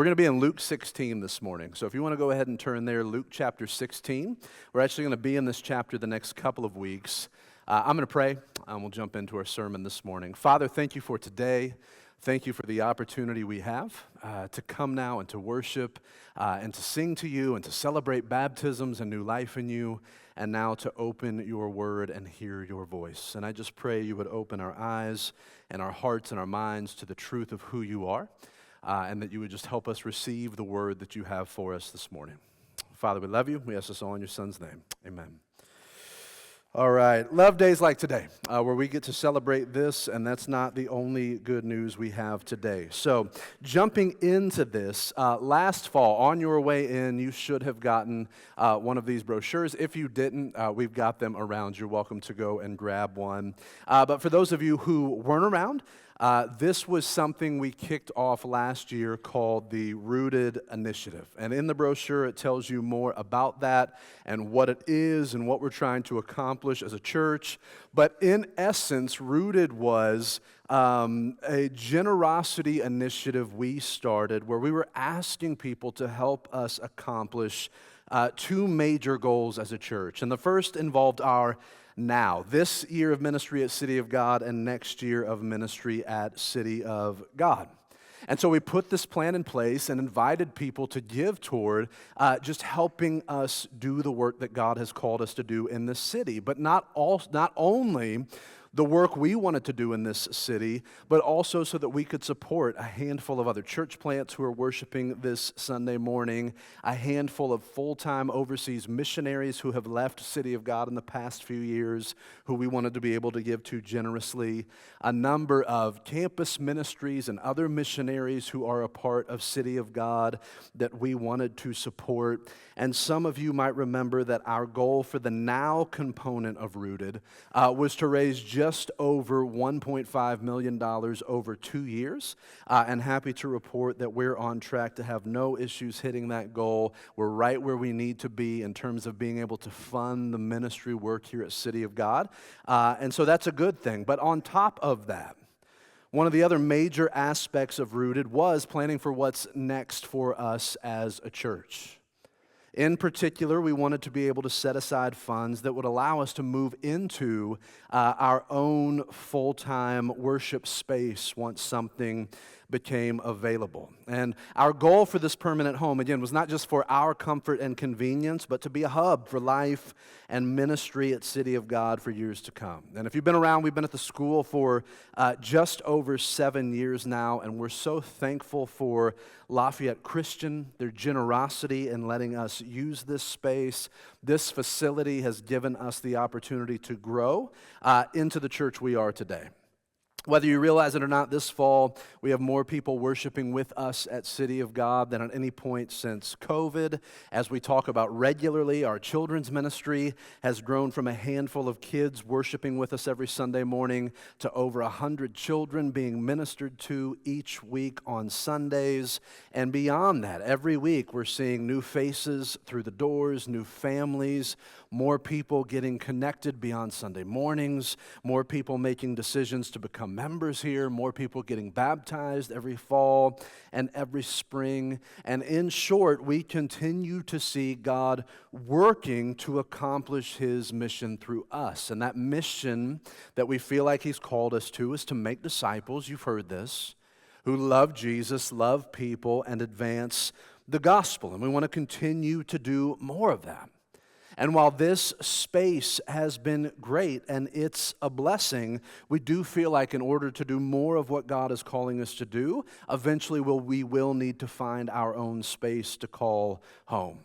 We're going to be in Luke 16 this morning. So if you want to go ahead and turn there, Luke chapter 16. We're actually going to be in this chapter the next couple of weeks. I'm going to pray, and we'll jump into our sermon this morning. Father, thank you for today. Thank you for the opportunity we have to come now and to worship and to sing to you and to celebrate baptisms and new life in you, and now to open your word and hear your voice. And I just pray you would open our eyes and our hearts and our minds to the truth of who you are, and that you would just help us receive the word that you have for us this morning. Father, we love you. We ask this all in your son's name. Amen. All right, love days like today, where we get to celebrate this, and that's not the only good news we have today. So, jumping into this, last fall, on your way in, you should have gotten one of these brochures. If you didn't, we've got them around. You're welcome to go and grab one. But for those of you who weren't around, this was something we kicked off last year called the Rooted Initiative. And in the brochure, it tells you more about that and what it is and what we're trying to accomplish as a church. But in essence, Rooted was a generosity initiative we started where we were asking people to help us accomplish two major goals as a church. And the first involved our this year of ministry at City of God and next year of ministry at City of God. And so we put this plan in place and invited people to give toward just helping us do the work that God has called us to do in this city. But not only the work we wanted to do in this city, but also so that we could support a handful of other church plants who are worshiping this Sunday morning, a handful of full-time overseas missionaries who have left City of God in the past few years, who we wanted to be able to give to generously, a number of campus ministries and other missionaries who are a part of City of God that we wanted to support. And some of you might remember that our goal for the now component of Rooted was to raise just over $1.5 million over 2 years, and happy to report that we're on track to have no issues hitting that goal. We're right where we need to be in terms of being able to fund the ministry work here at City of God, and so that's a good thing. But on top of that, one of the other major aspects of Rooted was planning for what's next for us as a church. In particular, we wanted to be able to set aside funds that would allow us to move into our own full-time worship space once something became available. And our goal for this permanent home, again, was not just for our comfort and convenience, but to be a hub for life and ministry at City of God for years to come. And if you've been around, we've been at the school for just over 7 years now, and we're so thankful for Lafayette Christian, their generosity in letting us use this space. This facility has given us the opportunity to grow into the church we are today. Whether you realize it or not, this fall, we have more people worshiping with us at City of God than at any point since COVID. As we talk about regularly, our children's ministry has grown from a handful of kids worshiping with us every Sunday morning to over 100 children being ministered to each week on Sundays. And beyond that, every week we're seeing new faces through the doors, new families, more people getting connected beyond Sunday mornings, more people making decisions to become members here, more people getting baptized every fall and every spring. And in short, we continue to see God working to accomplish His mission through us. And that mission that we feel like He's called us to is to make disciples, you've heard this, who love Jesus, love people, and advance the gospel. And we want to continue to do more of that. And while this space has been great and it's a blessing, we do feel like in order to do more of what God is calling us to do, eventually we will need to find our own space to call home.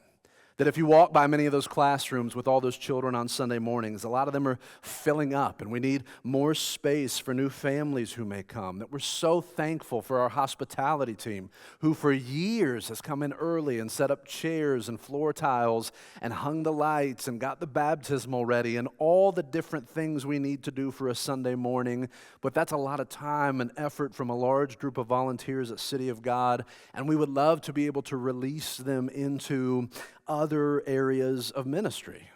That if you walk by many of those classrooms with all those children on Sunday mornings, a lot of them are filling up, and we need more space for new families who may come. That we're so thankful for our hospitality team, who for years has come in early and set up chairs and floor tiles and hung the lights and got the baptismal ready and all the different things we need to do for a Sunday morning. But that's a lot of time and effort from a large group of volunteers at City of God, and we would love to be able to release them into other areas of ministry.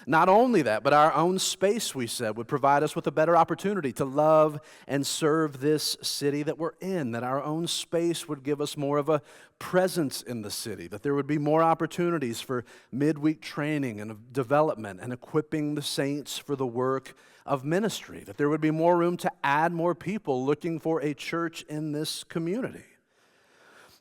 Not only that, but our own space, we said, would provide us with a better opportunity to love and serve this city that we're in, that our own space would give us more of a presence in the city, that there would be more opportunities for midweek training and development and equipping the saints for the work of ministry, that there would be more room to add more people looking for a church in this community.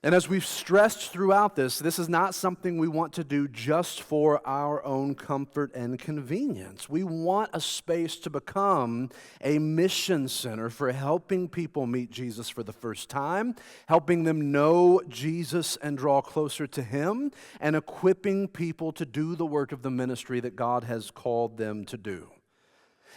And as we've stressed throughout this is not something we want to do just for our own comfort and convenience. We want a space to become a mission center for helping people meet Jesus for the first time, helping them know Jesus and draw closer to Him, and equipping people to do the work of the ministry that God has called them to do.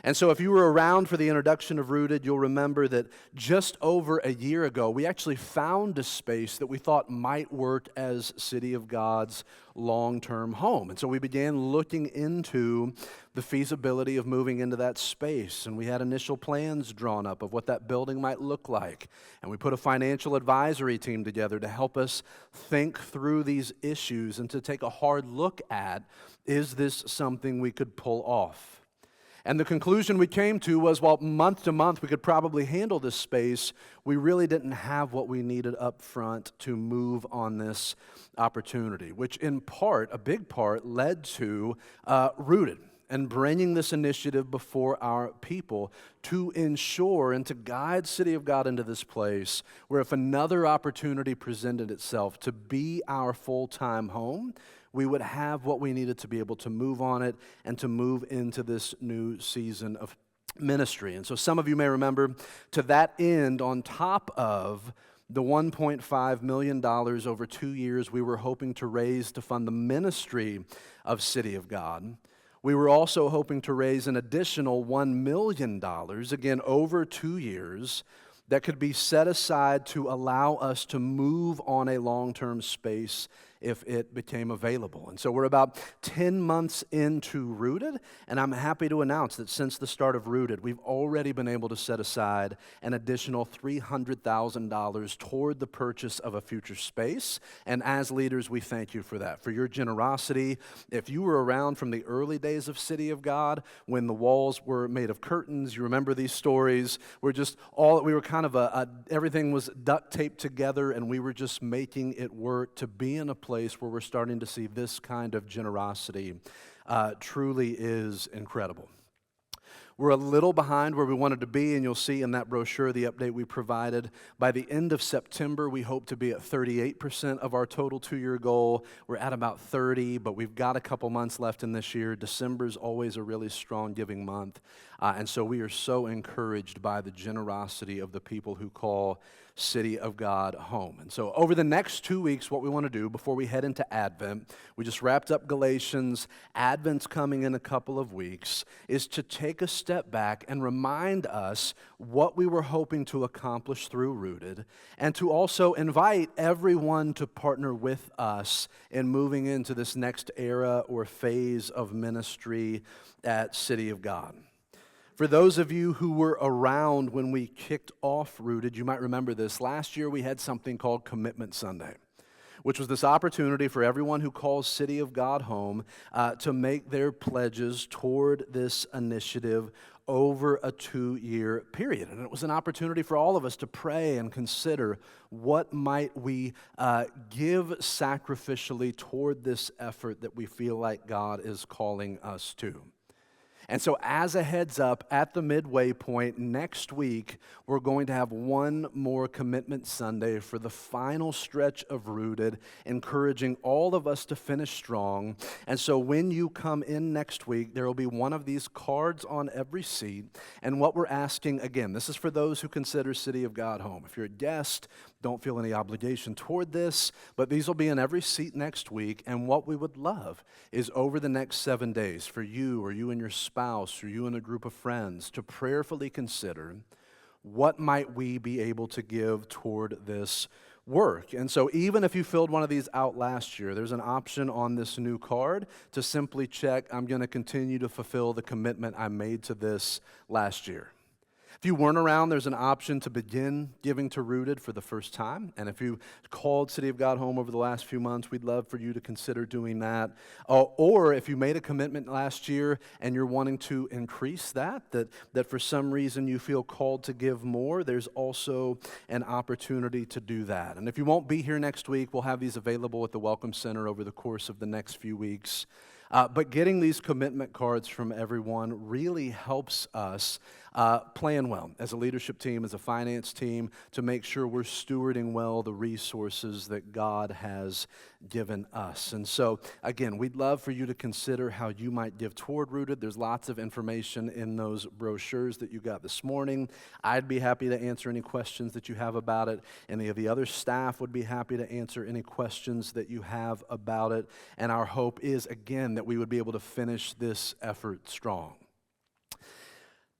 And so if you were around for the introduction of Rooted, you'll remember that just over a year ago, we actually found a space that we thought might work as City of God's long-term home. And so we began looking into the feasibility of moving into that space. And we had initial plans drawn up of what that building might look like. And we put a financial advisory team together to help us think through these issues and to take a hard look at, is this something we could pull off? And the conclusion we came to was, while month to month we could probably handle this space, we really didn't have what we needed up front to move on this opportunity, which in part, a big part, led to Rooted and bringing this initiative before our people to ensure and to guide City of God into this place where if another opportunity presented itself to be our full-time home, we would have what we needed to be able to move on it and to move into this new season of ministry. And so some of you may remember, to that end, on top of the $1.5 million over 2 years we were hoping to raise to fund the ministry of City of God, we were also hoping to raise an additional $1 million, again over 2 years, that could be set aside to allow us to move on a long-term space if it became available. And so we're about 10 months into Rooted, and I'm happy to announce that since the start of Rooted, we've already been able to set aside an additional $300,000 toward the purchase of a future space. And as leaders, we thank you for that, for your generosity. If you were around from the early days of City of God, when the walls were made of curtains, you remember these stories, we were kind of everything was duct taped together, and we were just making it work to be in a place where we're starting to see this kind of generosity truly is incredible. We're a little behind where we wanted to be, and you'll see in that brochure the update we provided. By the end of September, we hope to be at 38% of our total 2-year goal. We're at about 30, but we've got a couple months left in this year. December's always a really strong giving month, and so we are so encouraged by the generosity of the people who call City of God home. And so over the next 2 weeks, what we want to do before we head into Advent, we just wrapped up Galatians, Advent's coming in a couple of weeks, is to take a step back and remind us what we were hoping to accomplish through Rooted, and to also invite everyone to partner with us in moving into this next era or phase of ministry at City of God. For those of you who were around when we kicked off Rooted, you might remember this. Last year we had something called Commitment Sunday, which was this opportunity for everyone who calls City of God home to make their pledges toward this initiative over a 2-year period. And it was an opportunity for all of us to pray and consider what might we give sacrificially toward this effort that we feel like God is calling us to. And so as a heads up, at the midway point next week, we're going to have one more Commitment Sunday for the final stretch of Rooted, encouraging all of us to finish strong. And so when you come in next week, there will be one of these cards on every seat. And what we're asking, again, this is for those who consider City of God home. If you're a guest, don't feel any obligation toward this, but these will be in every seat next week. And what we would love is over the next 7 days for you or you and your spouse or you and a group of friends to prayerfully consider what might we be able to give toward this work. And so even if you filled one of these out last year, there's an option on this new card to simply check, I'm going to continue to fulfill the commitment I made to this last year. If you weren't around, there's an option to begin giving to Rooted for the first time. And if you called City of God home over the last few months, we'd love for you to consider doing that. Or if you made a commitment last year and you're wanting to increase that for some reason you feel called to give more, there's also an opportunity to do that. And if you won't be here next week, we'll have these available at the Welcome Center over the course of the next few weeks. But getting these commitment cards from everyone really helps us plan well as a leadership team, as a finance team, to make sure we're stewarding well the resources that God has given us. And so, again, we'd love for you to consider how you might give toward Rooted. There's lots of information in those brochures that you got this morning. I'd be happy to answer any questions that you have about it. Any of the other staff would be happy to answer any questions that you have about it. And our hope is, again, that we would be able to finish this effort strong.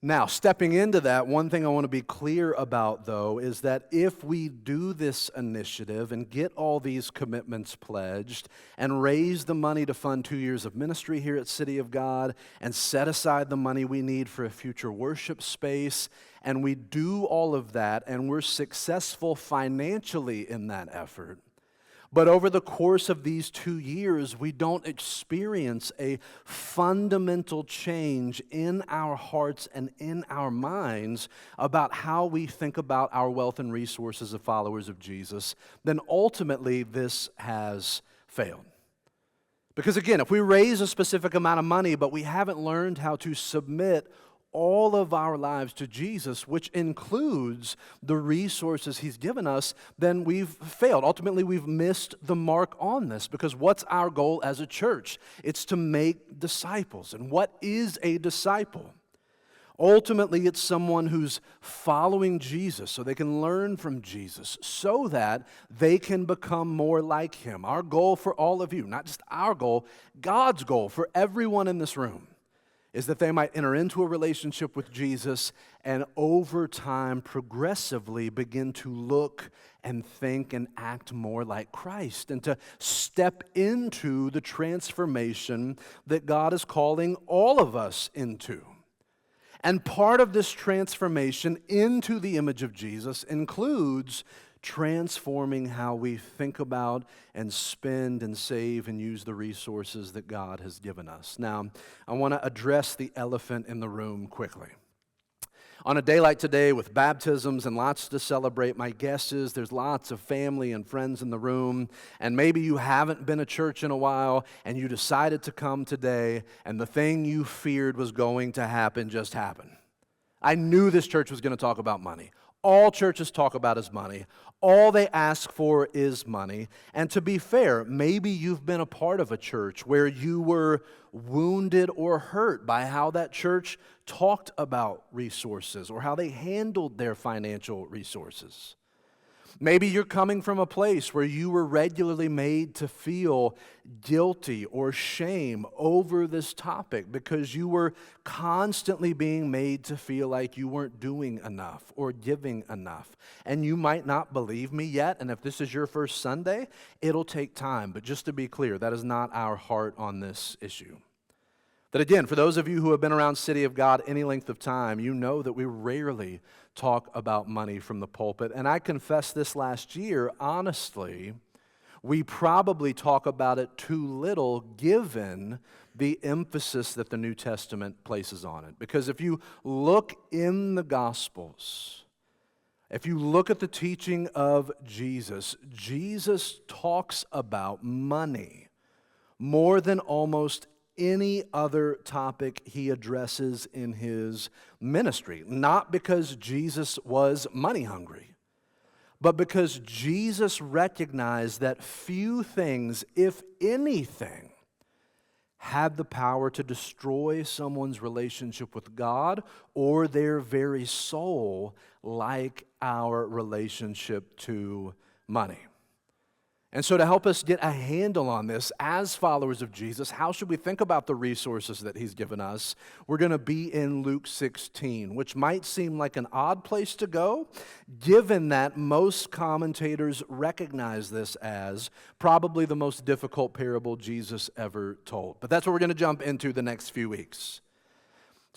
Now, stepping into that, one thing I want to be clear about, though, is that if we do this initiative and get all these commitments pledged and raise the money to fund 2 years of ministry here at City of God and set aside the money we need for a future worship space, and we do all of that and we're successful financially in that effort, but over the course of these 2 years, we don't experience a fundamental change in our hearts and in our minds about how we think about our wealth and resources as followers of Jesus, then ultimately this has failed. Because again, if we raise a specific amount of money, but we haven't learned how to submit all of our lives to Jesus, which includes the resources He's given us, then we've failed. Ultimately, we've missed the mark on this, because what's our goal as a church? It's to make disciples. And what is a disciple? Ultimately, it's someone who's following Jesus so they can learn from Jesus so that they can become more like Him. Our goal for all of you, not just our goal, God's goal for everyone in this room, is that they might enter into a relationship with Jesus and over time progressively begin to look and think and act more like Christ, and to step into the transformation that God is calling all of us into. And part of this transformation into the image of Jesus includes transforming how we think about and spend and save and use the resources that God has given us. Now, I want to address the elephant in the room quickly. On a day like today with baptisms and lots to celebrate, my guess is there's lots of family and friends in the room, and maybe you haven't been to church in a while and you decided to come today, and the thing you feared was going to happen just happened. I knew this church was going to talk about money. All churches talk about is money. All they ask for is money. And to be fair, maybe you've been a part of a church where you were wounded or hurt by how that church talked about resources or how they handled their financial resources. Maybe you're coming from a place where you were regularly made to feel guilty or shame over this topic because you were constantly being made to feel like you weren't doing enough or giving enough. And you might not believe me yet, and if this is your first Sunday, it'll take time. But just to be clear, that is not our heart on this issue. That again, for those of you who have been around City of God any length of time, you know that we rarely talk about money from the pulpit. And I confess this last year, honestly, we probably talk about it too little given the emphasis that the New Testament places on it. Because if you look in the Gospels, if you look at the teaching of Jesus, Jesus talks about money more than almost any other topic he addresses in his ministry. Not because Jesus was money hungry, but because Jesus recognized that few things, if anything, had the power to destroy someone's relationship with God or their very soul like our relationship to money. And so to help us get a handle on this as followers of Jesus, how should we think about the resources that he's given us? We're going to be in Luke 16, which might seem like an odd place to go, given that most commentators recognize this as probably the most difficult parable Jesus ever told. But that's what we're going to jump into the next few weeks.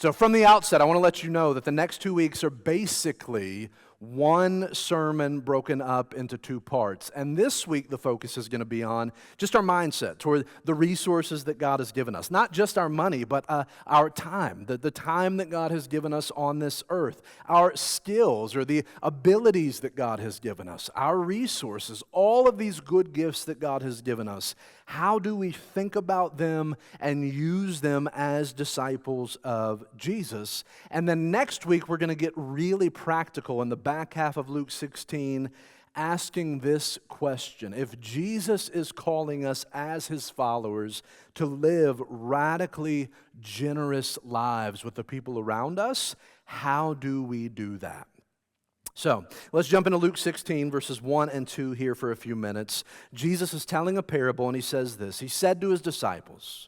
So from the outset, I want to let you know that the next 2 weeks are basically one sermon broken up into two parts. And this week, the focus is going to be on just our mindset toward the resources that God has given us. Not just our money, but our time, the time that God has given us on this earth, our skills or the abilities that God has given us, our resources, all of these good gifts that God has given us. How do we think about them and use them as disciples of Jesus? And then next week, we're going to get really practical in the back half of Luke 16, asking this question. If Jesus is calling us as his followers to live radically generous lives with the people around us, how do we do that? So, let's jump into Luke 16, verses 1 and 2 here for a few minutes. Jesus is telling a parable, and he says this. He said to his disciples,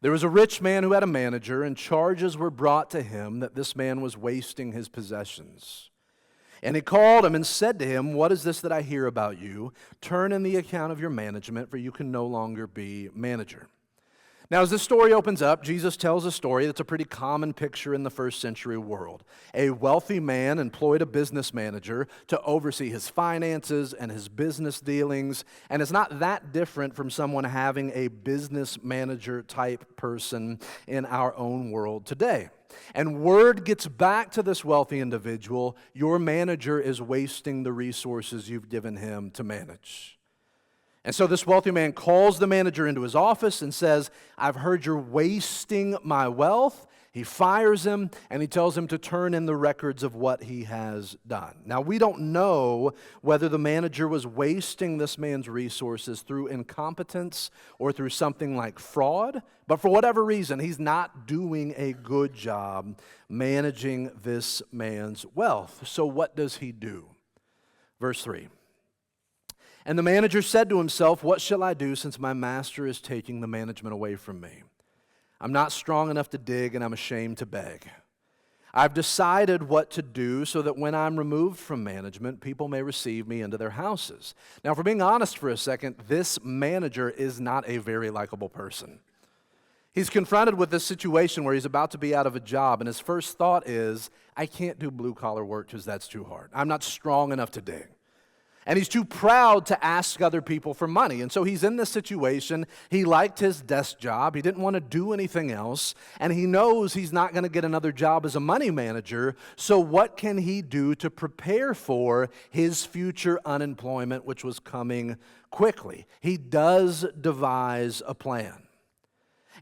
"There was a rich man who had a manager, and charges were brought to him that this man was wasting his possessions. And he called him and said to him, 'What is this that I hear about you? Turn in the account of your management, for you can no longer be manager.'" Now, as this story opens up, Jesus tells a story that's a pretty common picture in the first century world. A wealthy man employed a business manager to oversee his finances and his business dealings, and it's not that different from someone having a business manager type person in our own world today. And word gets back to this wealthy individual, your manager is wasting the resources you've given him to manage. And so this wealthy man calls the manager into his office and says, "I've heard you're wasting my wealth." He fires him, and he tells him to turn in the records of what he has done. Now, we don't know whether the manager was wasting this man's resources through incompetence or through something like fraud, but for whatever reason, he's not doing a good job managing this man's wealth. So what does he do? Verse 3. "And the manager said to himself, 'What shall I do since my master is taking the management away from me? I'm not strong enough to dig, and I'm ashamed to beg. I've decided what to do so that when I'm removed from management, people may receive me into their houses.'" Now, if we're being honest for a second, this manager is not a very likable person. He's confronted with this situation where he's about to be out of a job, and his first thought is, "I can't do blue-collar work because that's too hard. I'm not strong enough to dig." And he's too proud to ask other people for money. And so he's in this situation. He liked his desk job. He didn't want to do anything else. And he knows he's not going to get another job as a money manager. So what can he do to prepare for his future unemployment, which was coming quickly? He does devise a plan.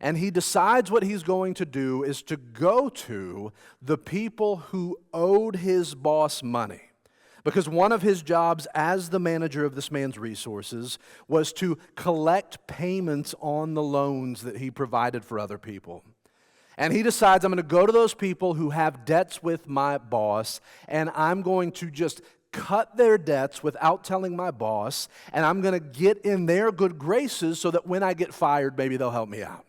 And he decides what he's going to do is to go to the people who owed his boss money. Because one of his jobs as the manager of this man's resources was to collect payments on the loans that he provided for other people. And he decides, I'm going to go to those people who have debts with my boss, and I'm going to just cut their debts without telling my boss, and I'm going to get in their good graces so that when I get fired, maybe they'll help me out.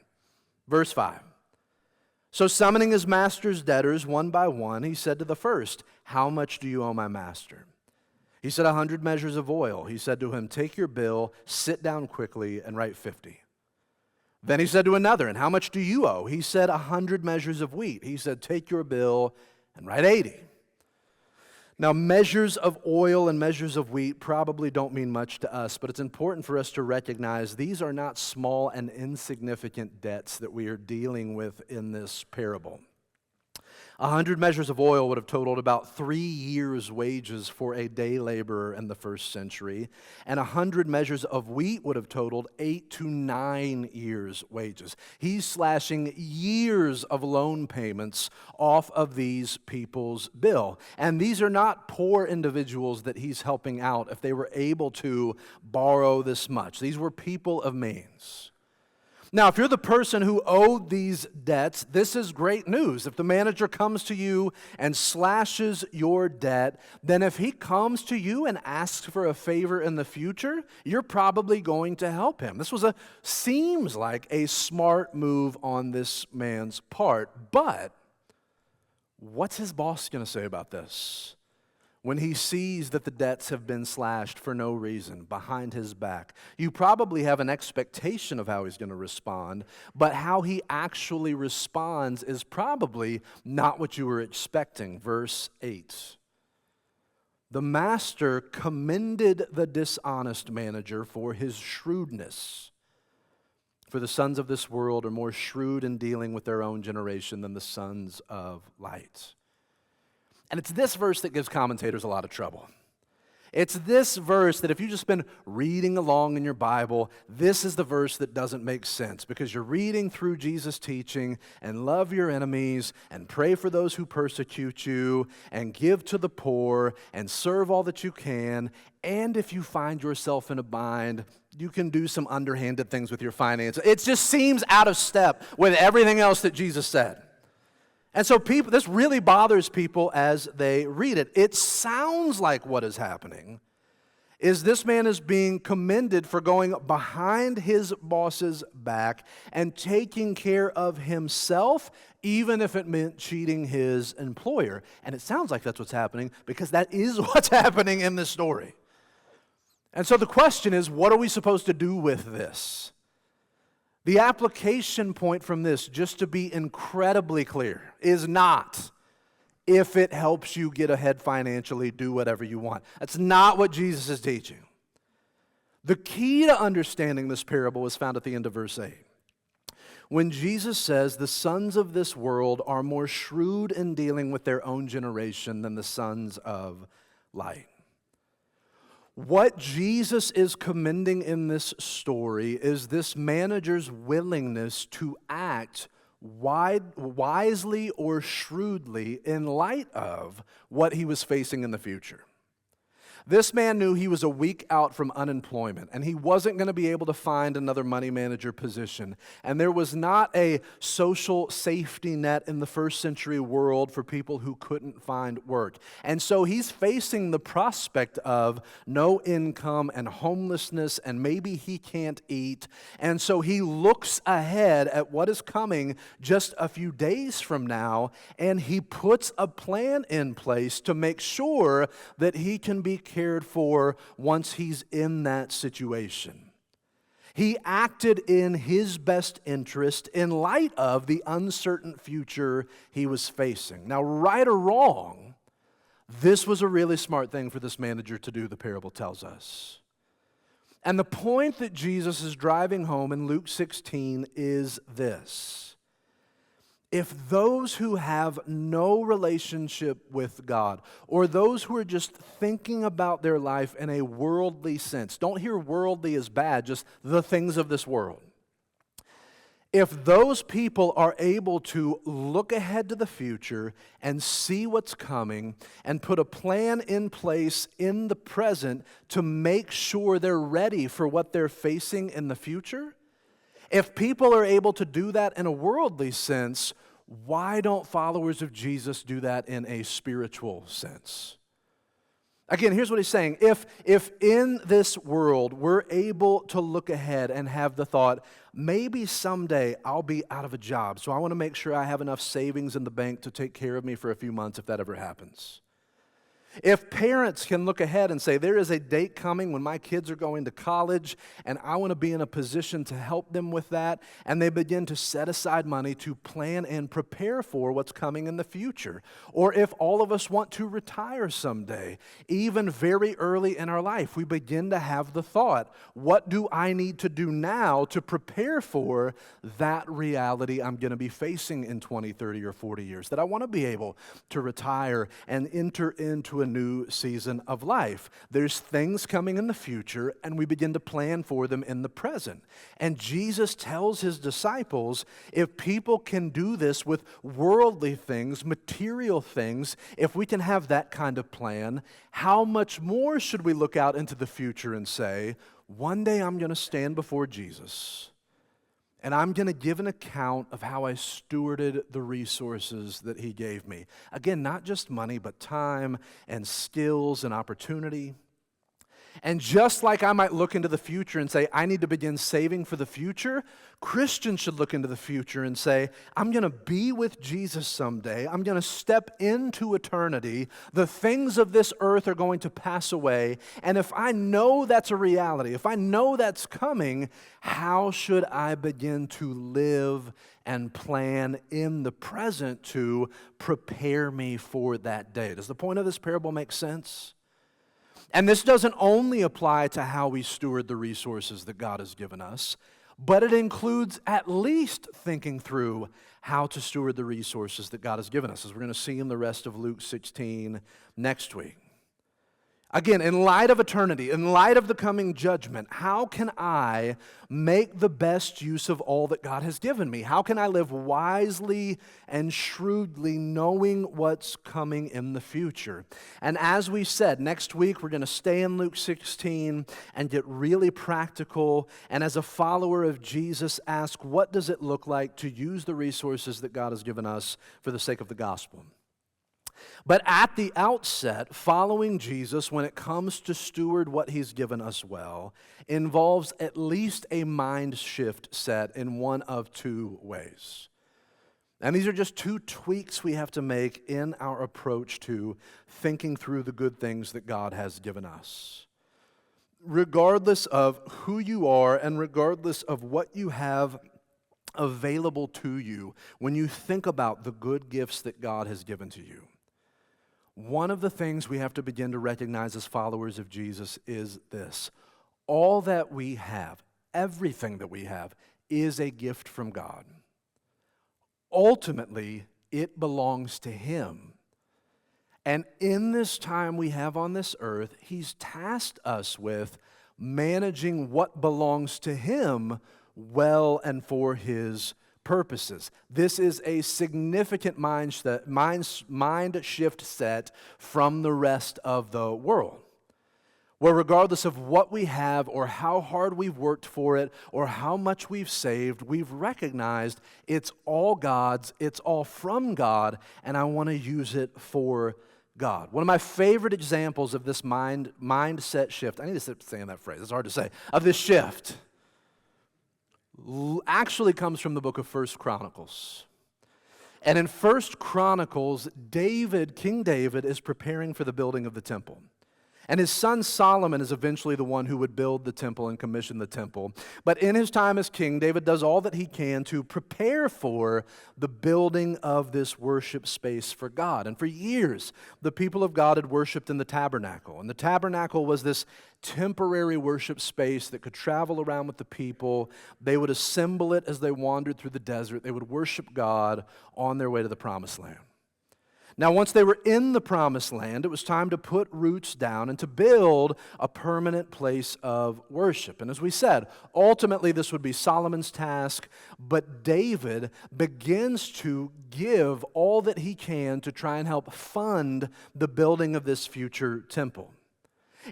Verse 5. "So summoning his master's debtors one by one, he said to the first, 'How much do you owe my master?' He said, 100 measures of oil. He said to him, 'Take your bill, sit down quickly, and write 50. Then he said to another, 'And how much do you owe?' He said, 100 measures of wheat. He said, 'Take your bill and write 80. Now, measures of oil and measures of wheat probably don't mean much to us, but it's important for us to recognize these are not small and insignificant debts that we are dealing with in this parable. 100 measures of oil would have totaled about 3 years' wages for a day laborer in the first century, and 100 measures of wheat would have totaled 8 to 9 years' wages. He's slashing years of loan payments off of these people's bill. And these are not poor individuals that he's helping out if they were able to borrow this much. These were people of means. Now, if you're the person who owed these debts, this is great news. If the manager comes to you and slashes your debt, then if he comes to you and asks for a favor in the future, you're probably going to help him. This seems like a smart move on this man's part. But what's his boss going to say about this? when he sees that the debts have been slashed for no reason behind his back. You probably have an expectation of how he's going to respond, but how he actually responds is probably not what you were expecting. Verse 8. The master commended the dishonest manager for his shrewdness. For the sons of this world are more shrewd in dealing with their own generation than the sons of light. And it's this verse that gives commentators a lot of trouble. It's this verse that if you've just been reading along in your Bible, this is the verse that doesn't make sense because you're reading through Jesus' teaching and love your enemies and pray for those who persecute you and give to the poor and serve all that you can. And if you find yourself in a bind, you can do some underhanded things with your finances. It just seems out of step with everything else that Jesus said. And so this really bothers people as they read it. It sounds like what is happening is this man is being commended for going behind his boss's back and taking care of himself, even if it meant cheating his employer. And it sounds like that's what's happening because that is what's happening in this story. And so the question is, what are we supposed to do with this? The application point from this, just to be incredibly clear, is not if it helps you get ahead financially, do whatever you want. That's not what Jesus is teaching. The key to understanding this parable is found at the end of verse 8. When Jesus says the sons of this world are more shrewd in dealing with their own generation than the sons of light. What Jesus is commending in this story is this manager's willingness to act wisely or shrewdly in light of what he was facing in the future. This man knew he was a week out from unemployment, and he wasn't going to be able to find another money manager position. And there was not a social safety net in the first century world for people who couldn't find work. And so he's facing the prospect of no income and homelessness, and maybe he can't eat. And so he looks ahead at what is coming just a few days from now, and he puts a plan in place to make sure that he can be cared for once he's in that situation. He acted in his best interest in light of the uncertain future he was facing. Now, right or wrong, this was a really smart thing for this manager to do, the parable tells us. And the point that Jesus is driving home in Luke 16 is this. If those who have no relationship with God, or those who are just thinking about their life in a worldly sense, don't hear worldly as bad, just the things of this world. If those people are able to look ahead to the future and see what's coming and put a plan in place in the present to make sure they're ready for what they're facing in the future, if people are able to do that in a worldly sense, why don't followers of Jesus do that in a spiritual sense? Again, here's what he's saying. If in this world we're able to look ahead and have the thought, maybe someday I'll be out of a job, so I want to make sure I have enough savings in the bank to take care of me for a few months if that ever happens. If parents can look ahead and say, there is a date coming when my kids are going to college and I want to be in a position to help them with that, and they begin to set aside money to plan and prepare for what's coming in the future. Or if all of us want to retire someday, even very early in our life, we begin to have the thought, what do I need to do now to prepare for that reality I'm going to be facing in 20, 30, or 40 years, that I want to be able to retire and enter into a new season of life. There's things coming in the future, and we begin to plan for them in the present. And Jesus tells his disciples, if people can do this with worldly things, material things, if we can have that kind of plan, how much more should we look out into the future and say, one day I'm going to stand before Jesus, and I'm going to give an account of how I stewarded the resources that he gave me. Again, not just money, but time and skills and opportunity. And just like I might look into the future and say, I need to begin saving for the future, Christians should look into the future and say, I'm going to be with Jesus someday. I'm going to step into eternity. The things of this earth are going to pass away. And if I know that's a reality, if I know that's coming, how should I begin to live and plan in the present to prepare me for that day? Does the point of this parable make sense? And this doesn't only apply to how we steward the resources that God has given us, but it includes at least thinking through how to steward the resources that God has given us, as we're going to see in the rest of Luke 16 next week. Again, in light of eternity, in light of the coming judgment, how can I make the best use of all that God has given me? How can I live wisely and shrewdly knowing what's coming in the future? And as we said, next week we're going to stay in Luke 16 and get really practical, and as a follower of Jesus, ask what does it look like to use the resources that God has given us for the sake of the gospel? But at the outset, following Jesus when it comes to steward what He's given us well involves at least a mind shift set in one of two ways. And these are just two tweaks we have to make in our approach to thinking through the good things that God has given us. Regardless of who you are and regardless of what you have available to you, when you think about the good gifts that God has given to you, one of the things we have to begin to recognize as followers of Jesus is this: all that we have, everything that we have, is a gift from God. Ultimately, it belongs to Him. And in this time we have on this earth, He's tasked us with managing what belongs to Him well and for His purposes. This is a significant mind shift set from the rest of the world, where regardless of what we have or how hard we've worked for it or how much we've saved, we've recognized it's all God's, it's all from God, and I want to use it for God. One of my favorite examples of this mindset shift, I need to stop saying that phrase, it's hard to say, of this shift, actually comes from the book of 1 Chronicles. And in 1 Chronicles, King David is preparing for the building of the temple. And his son Solomon is eventually the one who would build the temple and commission the temple. But in his time as king, David does all that he can to prepare for the building of this worship space for God. And for years, the people of God had worshiped in the tabernacle. And the tabernacle was this temporary worship space that could travel around with the people. They would assemble it as they wandered through the desert. They would worship God on their way to the promised land. Now, once they were in the promised land, it was time to put roots down and to build a permanent place of worship. And as we said, ultimately this would be Solomon's task, but David begins to give all that he can to try and help fund the building of this future temple.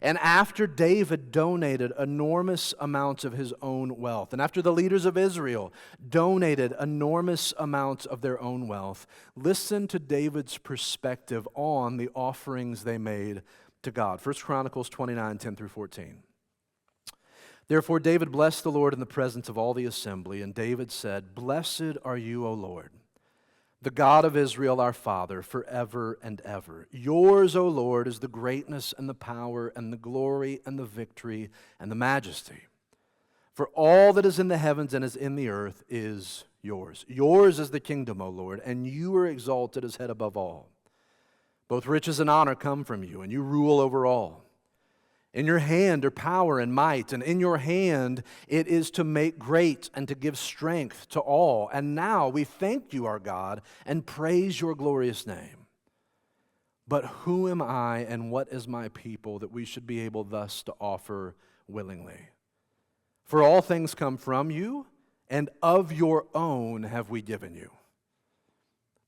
And after David donated enormous amounts of his own wealth, and after the leaders of Israel donated enormous amounts of their own wealth, listen to David's perspective on the offerings they made to God. 1 Chronicles 29, 10 through 14. Therefore David blessed the Lord in the presence of all the assembly, and David said, "Blessed are you, O Lord, the God of Israel our Father, forever and ever. Yours, O Lord, is the greatness and the power and the glory and the victory and the majesty. For all that is in the heavens and is in the earth is yours. Yours is the kingdom, O Lord, and you are exalted as head above all. Both riches and honor come from you, and you rule over all. In your hand are power and might, and in your hand it is to make great and to give strength to all. And now we thank you, our God, and praise your glorious name. But who am I and what is my people that we should be able thus to offer willingly? For all things come from you, and of your own have we given you."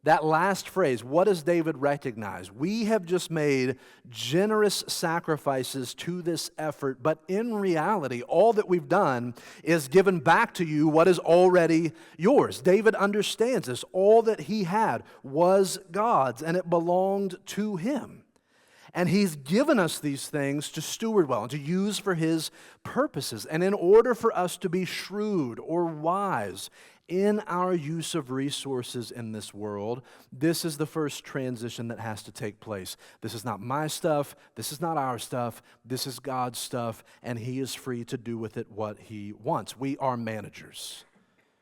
That last phrase, what does David recognize? We have just made generous sacrifices to this effort, but in reality, all that we've done is given back to you what is already yours. David understands this. All that he had was God's, and it belonged to him. And He's given us these things to steward well and to use for His purposes. And in order for us to be shrewd or wise in our use of resources in this world, this is the first transition that has to take place. This is not my stuff. This is not our stuff. This is God's stuff, and He is free to do with it what He wants. We are managers.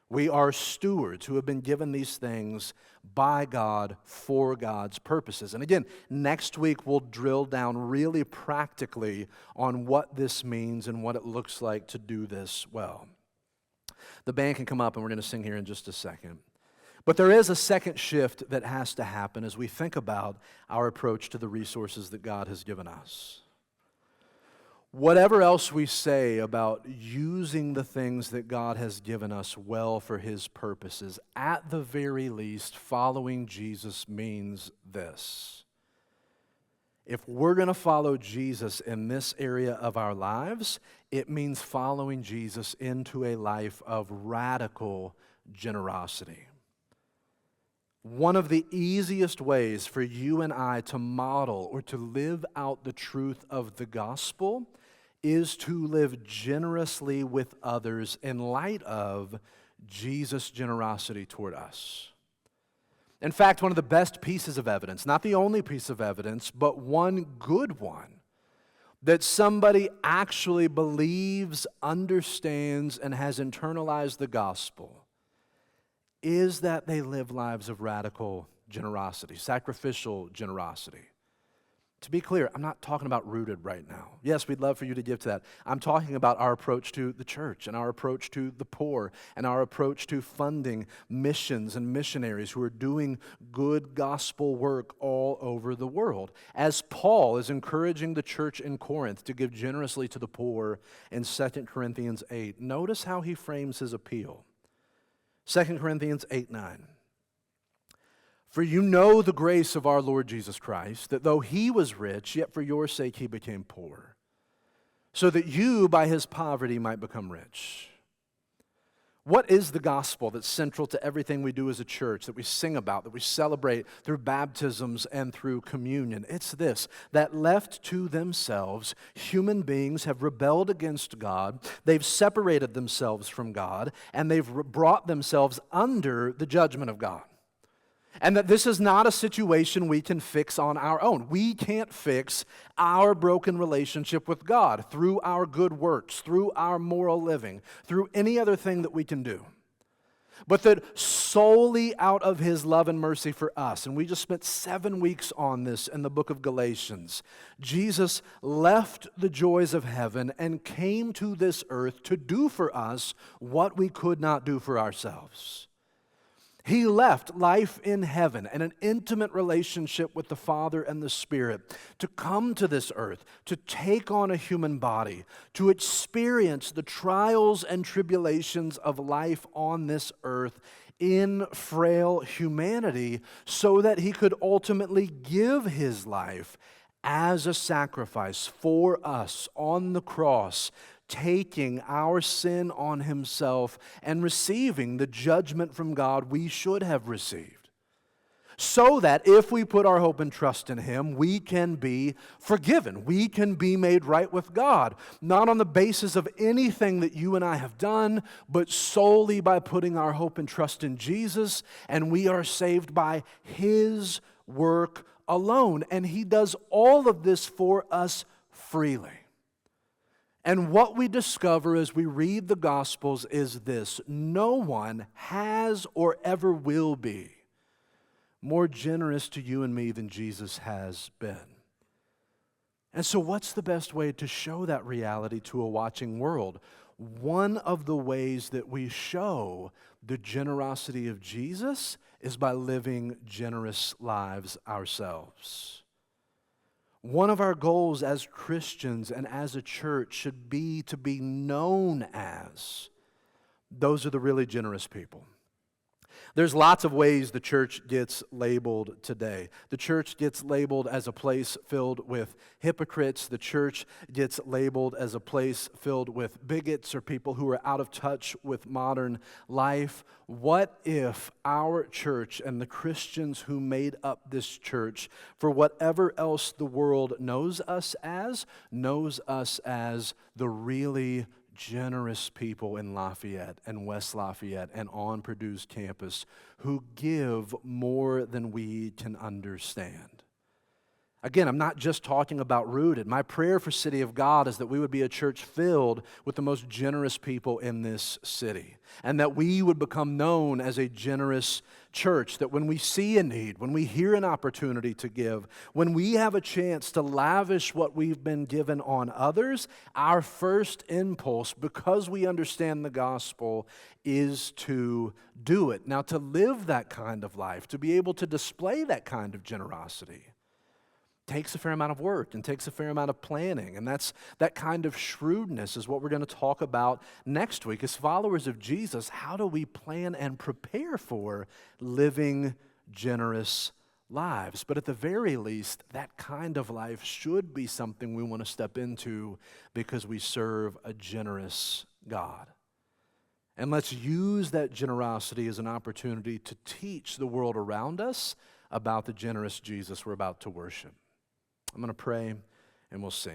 We are stewards who have been given these things by God for God's purposes. And again, next week we'll drill down really practically on what this means and what it looks like to do this well. The band can come up and we're going to sing here in just a second. But there is a second shift that has to happen as we think about our approach to the resources that God has given us. Whatever else we say about using the things that God has given us well for His purposes, at the very least, following Jesus means this. If we're going to follow Jesus in this area of our lives, it means following Jesus into a life of radical generosity. One of the easiest ways for you and I to model or to live out the truth of the gospel is to live generously with others in light of Jesus' generosity toward us. In fact, one of the best pieces of evidence, not the only piece of evidence, but one good one, that somebody actually believes, understands, and has internalized the gospel, is that they live lives of radical generosity, sacrificial generosity. To be clear, I'm not talking about rooted right now. Yes, we'd love for you to give to that. I'm talking about our approach to the church and our approach to the poor and our approach to funding missions and missionaries who are doing good gospel work all over the world. As Paul is encouraging the church in Corinth to give generously to the poor in 2 Corinthians 8, notice how he frames his appeal. 2 Corinthians 8:9. For you know the grace of our Lord Jesus Christ, that though He was rich, yet for your sake He became poor, so that you by His poverty might become rich. What is the gospel that's central to everything we do as a church, that we sing about, that we celebrate through baptisms and through communion? It's this, that left to themselves, human beings have rebelled against God, they've separated themselves from God, and they've brought themselves under the judgment of God. And that this is not a situation we can fix on our own. We can't fix our broken relationship with God through our good works, through our moral living, through any other thing that we can do. But that solely out of His love and mercy for us, and we just spent 7 weeks on this in the book of Galatians, Jesus left the joys of heaven and came to this earth to do for us what we could not do for ourselves. He left life in heaven and an intimate relationship with the Father and the Spirit to come to this earth, to take on a human body, to experience the trials and tribulations of life on this earth in frail humanity so that He could ultimately give His life as a sacrifice for us on the cross, taking our sin on Himself and receiving the judgment from God we should have received. So that if we put our hope and trust in Him, we can be forgiven. We can be made right with God, not on the basis of anything that you and I have done, but solely by putting our hope and trust in Jesus, and we are saved by His work alone. And He does all of this for us freely. And what we discover as we read the Gospels is this: no one has or ever will be more generous to you and me than Jesus has been. And so what's the best way to show that reality to a watching world? One of the ways that we show the generosity of Jesus is by living generous lives ourselves. One of our goals as Christians and as a church should be to be known as those are the really generous people. There's lots of ways the church gets labeled today. The church gets labeled as a place filled with hypocrites. The church gets labeled as a place filled with bigots or people who are out of touch with modern life. What if our church and the Christians who made up this church, for whatever else the world knows us as the really generous people in Lafayette and West Lafayette and on Purdue's campus who give more than we can understand? Again, I'm not just talking about Rooted. My prayer for City of God is that we would be a church filled with the most generous people in this city, and that we would become known as a generous church, that when we see a need, when we hear an opportunity to give, when we have a chance to lavish what we've been given on others, our first impulse, because we understand the gospel, is to do it. Now, to live that kind of life, to be able to display that kind of generosity, takes a fair amount of work and takes a fair amount of planning. And that kind of shrewdness is what we're going to talk about next week. As followers of Jesus, how do we plan and prepare for living generous lives? But at the very least, that kind of life should be something we want to step into because we serve a generous God. And let's use that generosity as an opportunity to teach the world around us about the generous Jesus we're about to worship. I'm going to pray and we'll sing.